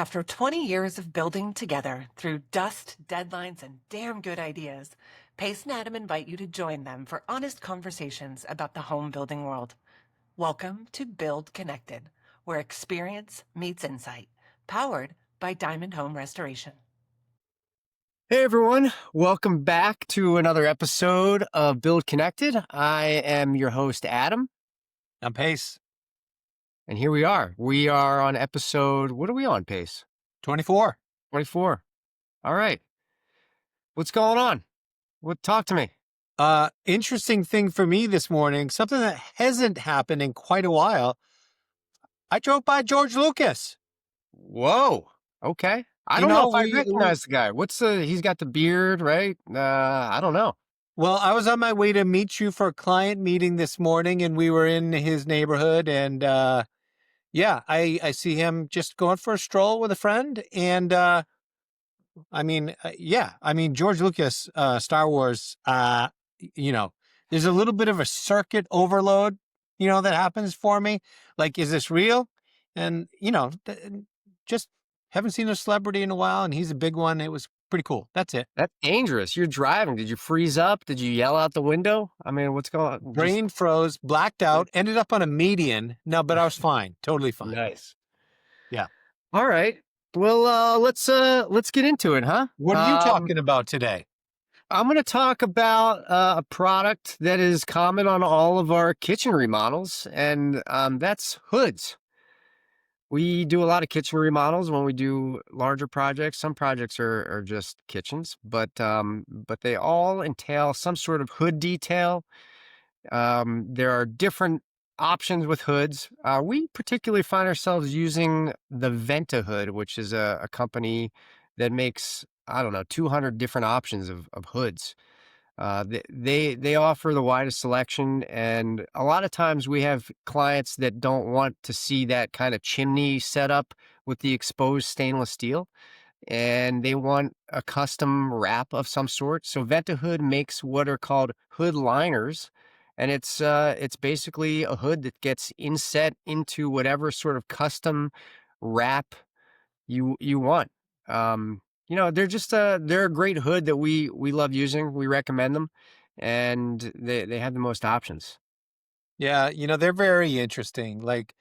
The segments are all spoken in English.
After 20 years of building together through dust, deadlines, and damn good ideas, Pace and Adam invite you to join them for honest conversations about the home building world. Welcome to Build Connected, where experience meets insight, powered by Diamond Home Restoration. Hey everyone, welcome back to another episode of Build Connected. I am your host, Adam, I'm Pace. and here we are. We are on episode, what are we on, Pace? 24. 24. All right. What's going on? Talk to me. Interesting thing for me this morning, something that hasn't happened in quite a while. I drove by George Lucas. Whoa. Okay. I You don't know know, if I recognize the guy. He's got the beard, right? I don't know. well, I was on my way to meet you for a client meeting this morning, and we were in his neighborhood, and yeah, I see him just going for a stroll with a friend, and George Lucas, Star Wars, there's a little bit of a circuit overload, that happens for me. Like, is this real? And, just haven't seen a celebrity in a while, and he's a big one. It was pretty cool. That's it. That's dangerous. You're driving. Did you freeze up? Did you yell out the window? I mean, what's going on? Brain froze, blacked out, ended up on a median. No, but I was fine. Totally fine. Nice. Yeah. All right. Well, let's get into it, huh? What are you talking about today? I'm going to talk about a product that is common on all of our kitchen remodels, and that's hoods. We do a lot of kitchen remodels when we do larger projects. Some projects are just kitchens, but they all entail some sort of hood detail. There are different options with hoods. We particularly find ourselves using the Venta hood, which is a company that makes, I don't know, 200 different options of hoods. They offer the widest selection, and a lot of times we have clients that don't want to see that kind of chimney setup with the exposed stainless steel, and they want a custom wrap of some sort. So Venta Hood makes what are called hood liners, and it's basically a hood that gets inset into whatever sort of custom wrap you want. They're a great hood that we love using. We recommend them, and they have the most options. Yeah, they're very interesting. Like,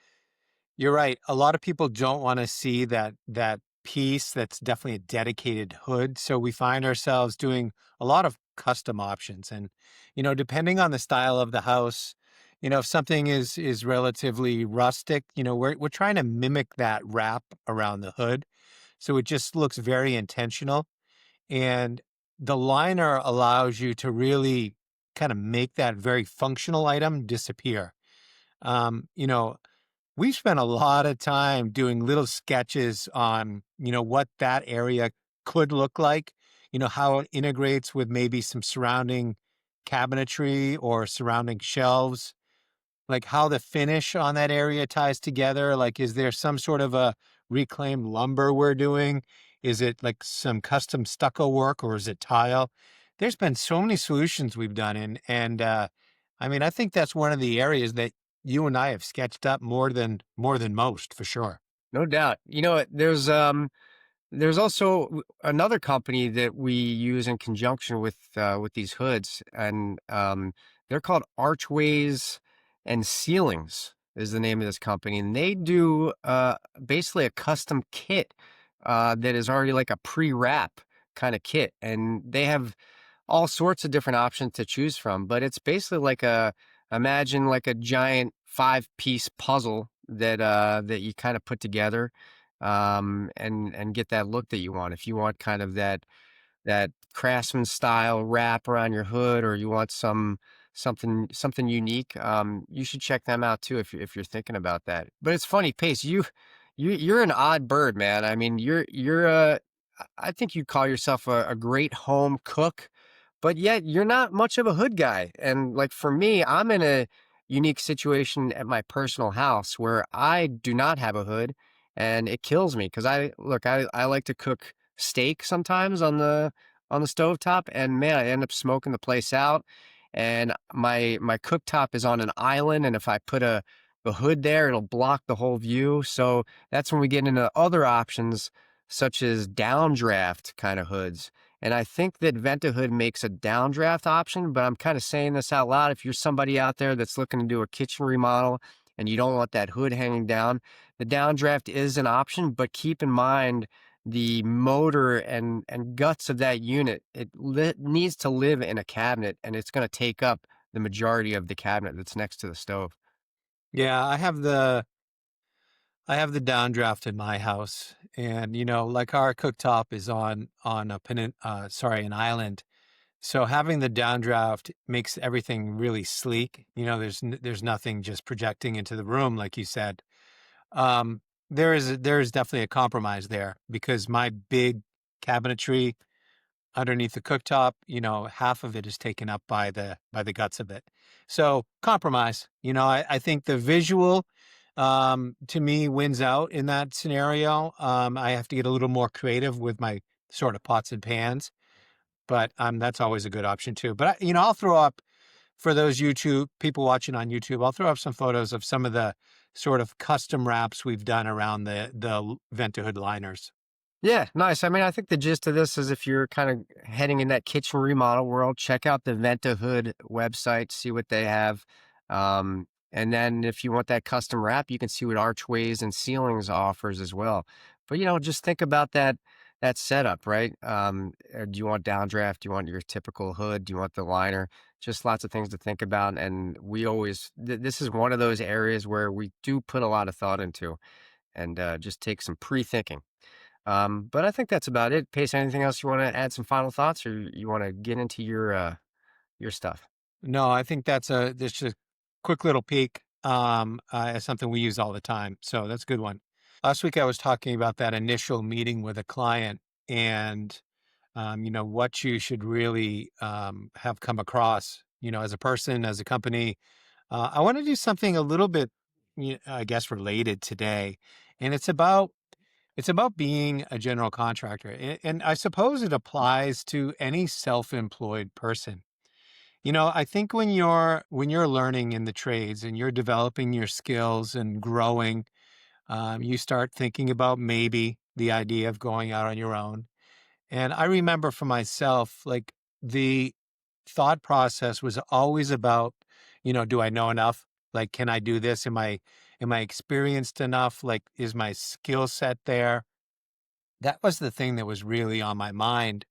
you're right. A lot of people don't want to see that piece that's definitely a dedicated hood. So we find ourselves doing a lot of custom options. And, depending on the style of the house, if something is relatively rustic, we're trying to mimic that wrap around the hood. So it just looks very intentional. And the liner allows you to really kind of make that very functional item disappear. Um, you know, we've spent a lot of time doing little sketches on, what that area could look like, how it integrates with maybe some surrounding cabinetry or surrounding shelves, like how the finish on that area ties together. Like, is there some sort of a reclaimed lumber we're doing? Is it like some custom stucco work, or is it tile? There's been so many solutions we've done and I think that's one of the areas that you and I have sketched up more than most, for sure. No doubt. There's also another company that we use in conjunction with these hoods, and they're called Archways and Ceilings is the name of this company, and they do basically a custom kit that is already like a pre-wrap kind of kit, and they have all sorts of different options to choose from. But it's basically like imagine like a giant 5-piece puzzle that you kind of put together and get that look that you want. If you want kind of that craftsman style wrap around your hood, or you want something unique, you should check them out too if you're thinking about that. But it's funny, Pace, you're an odd bird, man. I mean, I think you call yourself a great home cook, but yet you're not much of a hood guy. And like for me, I'm in a unique situation at my personal house where I do not have a hood, and it kills me because I like to cook steak sometimes on the stovetop, and man, I end up smoking the place out. And my cooktop is on an island, and if I put the hood there, it'll block the whole view. So that's when we get into other options such as downdraft kind of hoods. And I think that Ventahood makes a downdraft option, but I'm kind of saying this out loud. If you're somebody out there that's looking to do a kitchen remodel and you don't want that hood hanging down, the downdraft is an option, but keep in mind the motor and guts of that unit. Needs to live in a cabinet, and it's going to take up the majority of the cabinet that's next to the stove. Yeah, I have the downdraft in my house, and like our cooktop is on an island. So having the downdraft makes everything really sleek. There's nothing just projecting into the room, like you said. Um, there is definitely a compromise there because my big cabinetry underneath the cooktop, half of it is taken up by the guts of it. So compromise. I think the visual to me wins out in that scenario. I have to get a little more creative with my sort of pots and pans, but that's always a good option too. But I'll throw up for those YouTube people watching on YouTube. I'll throw up some photos of some of the sort of custom wraps we've done around the Ventahood liners. Yeah, nice. I mean, I think the gist of this is if you're kind of heading in that kitchen remodel world, check out the Ventahood website, see what they have. And then if you want that custom wrap, you can see what Archways and Ceilings offers as well. But just think about that setup, right? Do you want downdraft? Do you want your typical hood? Do you want the liner? Just lots of things to think about. And we always this is one of those areas where we do put a lot of thought into, and just take some pre-thinking. But I think that's about it. Pace, anything else you want to add some final thoughts, or you want to get into your stuff? No, I think that's just a quick little peek. As something we use all the time. So that's a good one. Last week I was talking about that initial meeting with a client and what you should really have come across, as a person, as a company. I want to do something a little bit, I guess, related today, and it's about being a general contractor, and I suppose it applies to any self-employed person. I think when you're learning in the trades and you're developing your skills and growing, you start thinking about maybe the idea of going out on your own. And I remember for myself, like the thought process was always about, do I know enough? Like, can I do this? Am I experienced enough? Like, is my skill set there? That was the thing that was really on my mind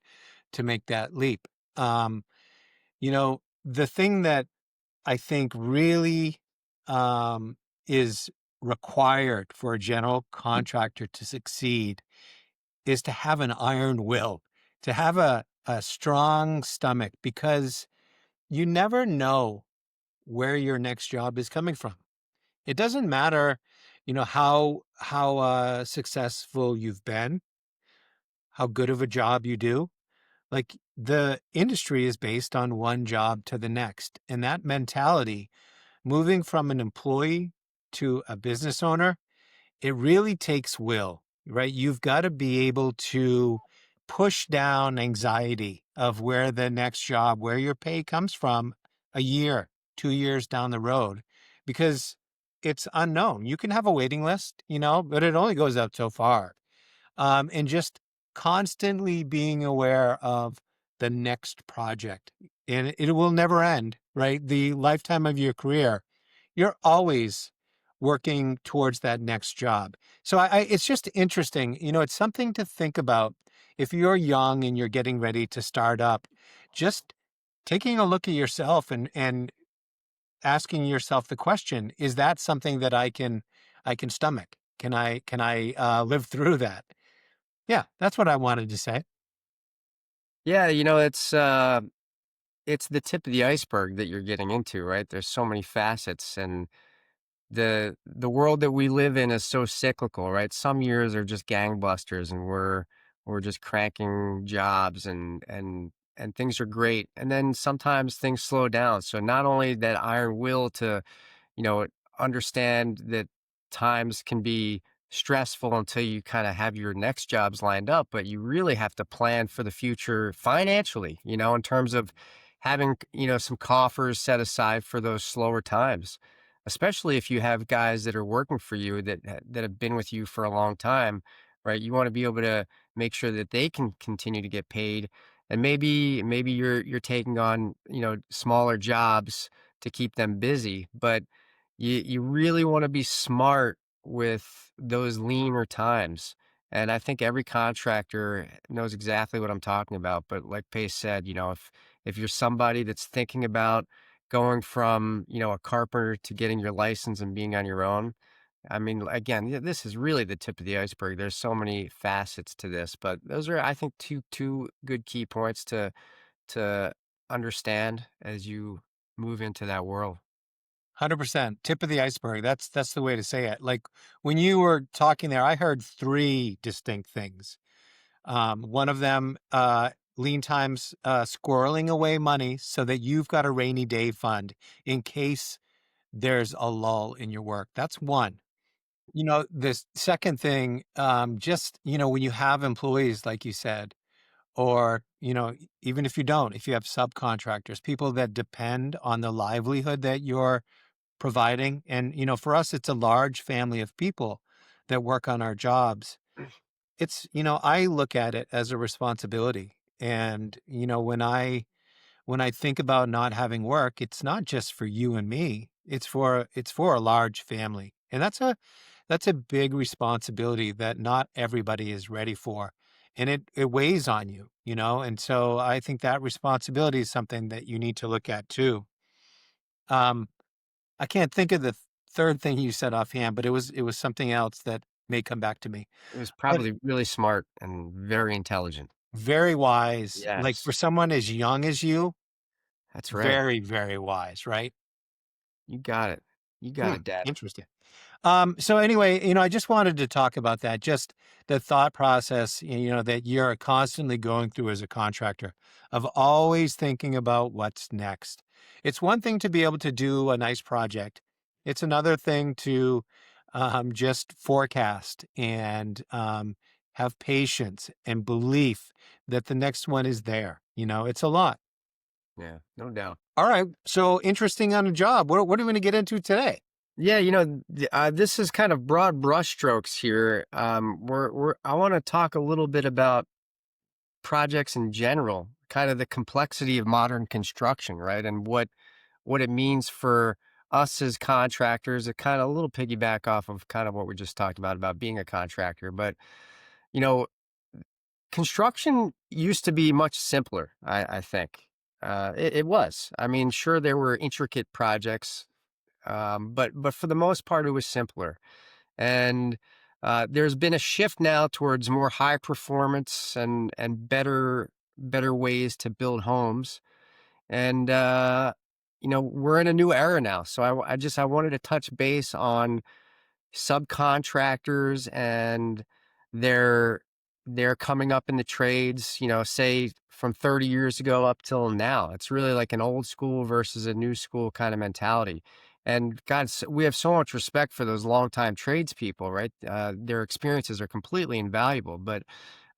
to make that leap. Um, the thing that I think really is required for a general contractor to succeed is to have an iron will, to have a strong stomach, because you never know where your next job is coming from. It doesn't matter, how successful you've been, how good of a job you do. Like the industry is based on one job to the next, and that mentality, moving from an employee to a business owner, it really takes will, right? You've got to be able to push down anxiety of where the next job, where your pay comes from a year, 2 years down the road, because it's unknown. You can have a waiting list, but it only goes out so far. And just constantly being aware of the next project, and it will never end, right? The lifetime of your career, you're always working towards that next job. So it's just interesting. It's something to think about if you're young and you're getting ready to start up, just taking a look at yourself and asking yourself the question, is that something that I can stomach? Can I live through that? Yeah, that's what I wanted to say. Yeah, it's the tip of the iceberg that you're getting into, right? There's so many facets, and the world that we live in is so cyclical, right? Some years are just gangbusters, and we're just cranking jobs, and things are great, and then sometimes things slow down. So not only that iron will to you know, understand that times can be stressful until you kind of have your next jobs lined up, but you really have to plan for the future financially, in terms of having, some coffers set aside for those slower times. especially if you have guys that are working for you that have been with you for a long time, right? You want to be able to make sure that they can continue to get paid, and maybe you're taking on, smaller jobs to keep them busy, but you really want to be smart with those leaner times. And I think every contractor knows exactly what I'm talking about. But like Pace said, if you're somebody that's thinking about going from, a carpenter to getting your license and being on your own, I mean, again, this is really the tip of the iceberg. There's so many facets to this, but those are, I think, two good key points to understand as you move into that world. 100% tip of the iceberg. That's the way to say it. Like when you were talking there, I heard three distinct things. One of them, lean times, squirreling away money so that you've got a rainy day fund in case there's a lull in your work. That's one. This second thing, just, when you have employees, like you said, or, even if you don't, if you have subcontractors, people that depend on the livelihood that you're providing. And, for us, it's a large family of people that work on our jobs. I look at it as a responsibility. And, when I think about not having work, it's not just for you and me. It's for a large family. And that's a big responsibility that not everybody is ready for. And it weighs on you, and so I think that responsibility is something that you need to look at too. Um, I can't think of the third thing you said offhand, but it was something else that may come back to me. It was But probably really smart and very intelligent. very wise, like for Yes, someone as young as you, that's right. very, very wise, right? You got it. You got Hmm, it, Dad. interesting. So anyway, I just wanted to talk about that, just the thought process, that you're constantly going through as a contractor of always thinking about what's next. It's one thing to be able to do a nice project. It's another thing to just forecast and have patience and belief that the next one is there. It's a lot. Yeah, no doubt. All right. So interesting on a job. What are we going to get into today? Yeah, this is kind of broad brushstrokes here. I want to talk a little bit about projects in general, kind of the complexity of modern construction, right? And what it means for us as contractors, a kind of a little piggyback off of kind of what we just talked about being a contractor. But, you know, construction used to be much simpler, I think. It was. I mean, sure, there were intricate projects, but for the most part, it was simpler. And there's been a shift now towards more high performance and better ways to build homes. And we're in a new era now. So I wanted to touch base on subcontractors and their they're coming up in the trades, say from 30 years ago up till now. It's really like an old school versus a new school kind of mentality. And God, we have so much respect for those longtime tradespeople, right? Their experiences are completely invaluable. But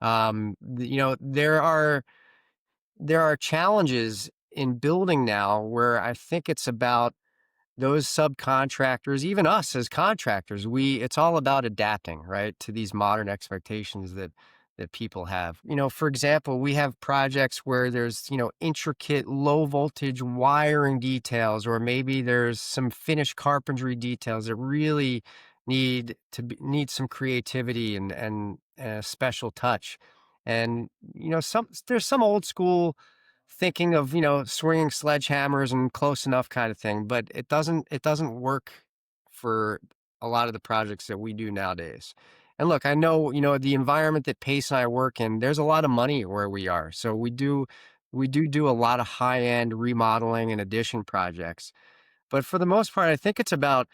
there are challenges in building now where I think it's about those subcontractors, even us as contractors, it's all about adapting, right, to these modern expectations that people have. For example, we have projects where there's, intricate low voltage wiring details, or maybe there's some finished carpentry details that really need some creativity and a special touch. And, there's some old school thinking of, swinging sledgehammers and close enough kind of thing, but it doesn't work for a lot of the projects that we do nowadays. And look, I know, the environment that Pace and I work in, there's a lot of money where we are. So we do a lot of high-end remodeling and addition projects. But for the most part, I think it's about,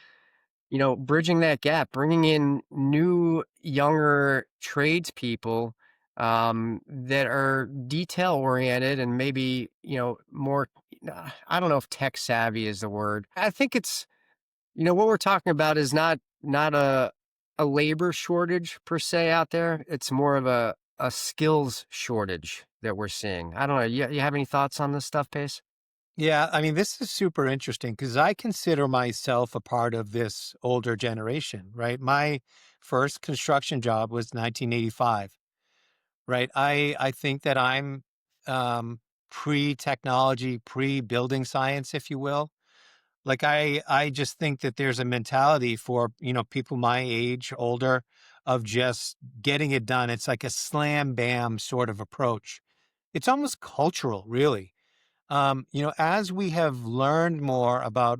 bridging that gap, bringing in new, younger tradespeople that are detail oriented and maybe, more, I don't know if tech savvy is the word. I think it's, what we're talking about is not a labor shortage per se out there. It's more of a skills shortage that we're seeing. I don't know. You have any thoughts on this stuff, Pace? Yeah, I mean, this is super interesting because I consider myself a part of this older generation, right? My first construction job was 1985, right? I think that I'm pre-technology, pre-building science, if you will. Like I just think that there's a mentality for, people my age, older, of just getting it done. It's like a slam bam sort of approach. It's almost cultural, really. As we have learned more about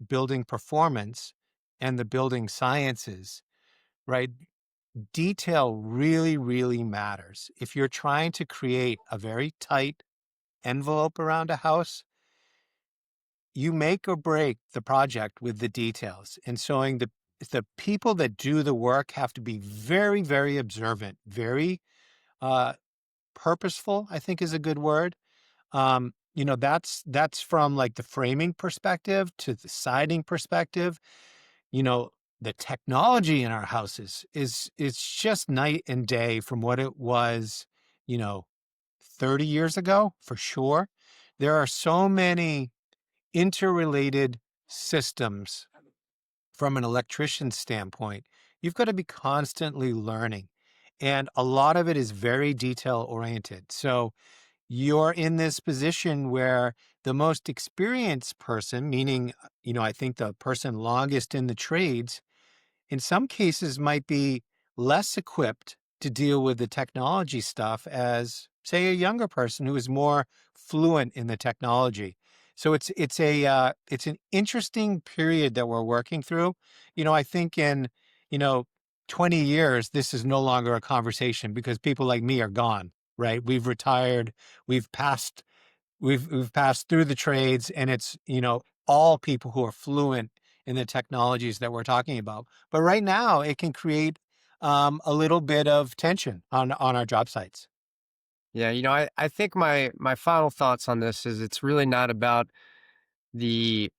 building performance and the building sciences, right? Detail really, really matters. If you're trying to create a very tight envelope around a house, you make or break the project with the details. And showing the people that do the work have to be very, very observant, very uh, purposeful, I think is a good word. That's from like the framing perspective to the siding perspective. You know, the technology in our houses is it's just night and day from what it was, you know, 30 years ago, for sure. There are so many interrelated systems from an electrician's standpoint. You've got to be constantly learning. And a lot of it is very detail oriented. So you're in this position where the most experienced person, meaning, I think the person longest in the trades, in some cases might be less equipped to deal with the technology stuff as, say, a younger person who is more fluent in the technology. So it's an interesting period that we're working through. I think in you know 20 years this is no longer a conversation because people like me are gone. Right? We've retired. We've passed we've passed through the trades, and it's, all people who are fluent in the technologies that we're talking about. But right now it can create a little bit of tension on our job sites. Yeah, I think my final thoughts on this is it's really not about the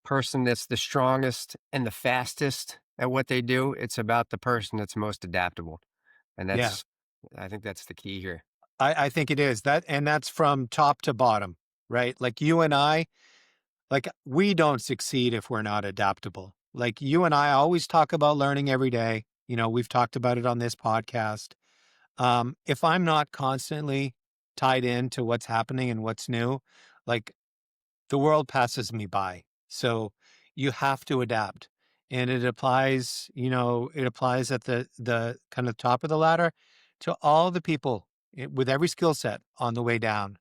person that's the strongest and the fastest at what they do. It's about the person that's most adaptable. And Yeah, I think that's the key here. I think it is that, and that's from top to bottom, right? Like you and I, like we don't succeed if we're not adaptable. Like you and I always talk about learning every day. We've talked about it on this podcast. If I'm not constantly tied in to what's happening and what's new, like the world passes me by. So you have to adapt. And it applies at the kind of top of the ladder to all the people with every skill set on the way down.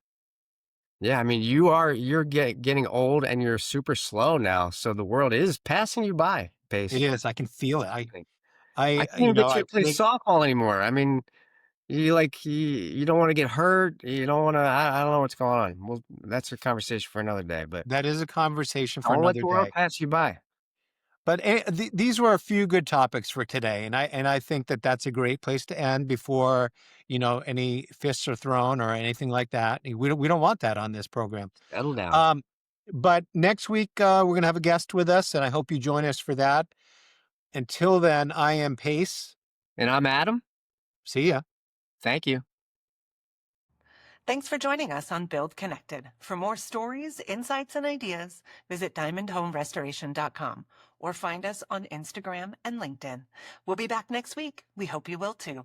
Yeah, I mean, you're getting old and you're super slow now, so the world is passing you by, It pace. is. I can feel it. I think. I I, can't you even know, get you I to play make softball anymore. I mean, you don't want to get hurt. You don't want to. I don't know what's going on. Well, that's a conversation for another day. But that is a conversation for don't let another the world day. pass you by. But these were a few good topics for today, and I think that that's a great place to end before any fists are thrown or anything like that. We don't want that on this program. Settle down. Um, but next week we're gonna have a guest with us, and I hope you join us for that. Until then, I am Pace. And I'm Adam. See ya. Thank you. Thanks for joining us on Build Connected. For more stories, insights, and ideas, visit diamondhomerestoration.com or find us on Instagram and LinkedIn. We'll be back next week. We hope you will too.